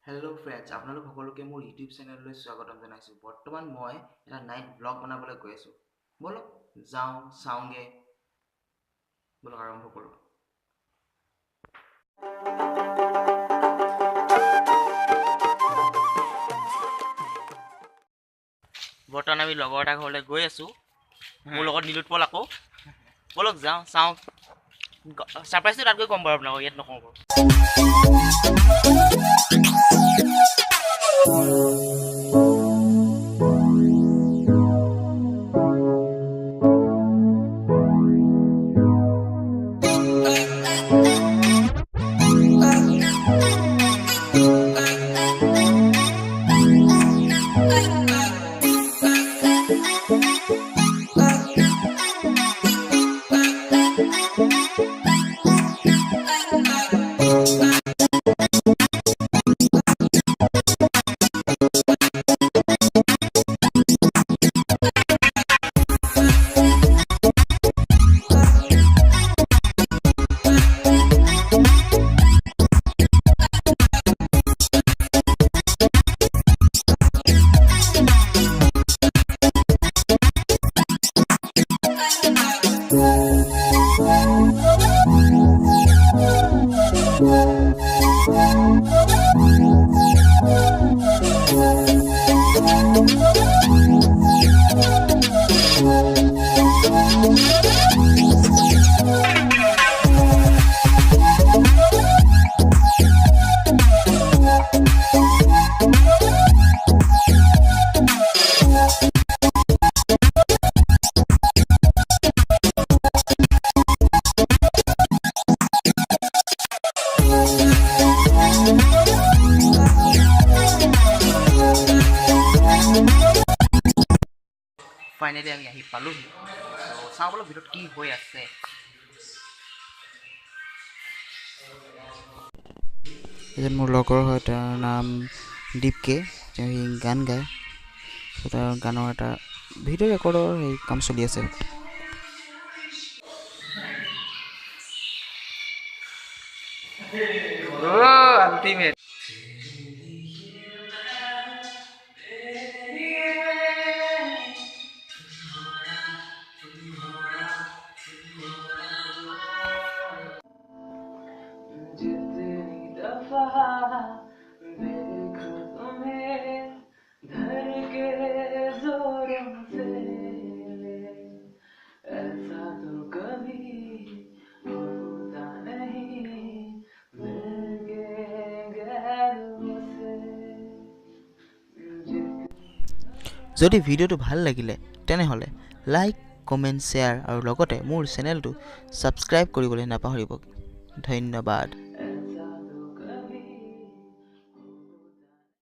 Hello' friends, আপোনালোক সকলোকে মোৰ ইউটিউব চেনেললৈ স্বাগতম জনাইছোঁ। বৰ্তমান মই এটা নাইট ব্লগ বনাবলৈ গৈ আছোঁ। ব'লক যাওঁ, চাওঁগৈ। ব'লক আৰম্ভ কৰোঁ। বৰ্তমান আমি লগৰ এটা ঘৰলৈ গৈ আছোঁ। মোৰ লগত নীলোৎপল আকৌ। ব'লক যাওঁ, চাওঁ। ছাৰপ্ৰাইজটো তাত গৈ ক'ম বাৰু আপোনালোকক, ইয়াত নকওঁ বাৰু। ফাইনেলি আমি আহি পালোহি। চাওঁ বোলো ভিতৰত কি হৈ আছে। এজন মোৰ লগৰ হয়, তাৰ নাম দীপকে। তেওঁ সি গান গায়। তাৰ গানৰ এটা ভিডিঅ' ৰেকৰ্ডৰ সেই কাম চলি আছে। আল্টিমেট। जितनी दफा देखो तुम्हें धर के जोरों से, ऐसा तो कभी होता नहीं मिलके गैरों से। যদি ভিডিঅ'টো ভাল লাগিলে তেনেহ'লে লাইক, কমেণ্ট, শ্বেয়াৰ আৰু লগতে মোৰ চেনেলটো ছাবস্ক্ৰাইব কৰিবলৈ নাপাহৰিব। ধন্যবাদ।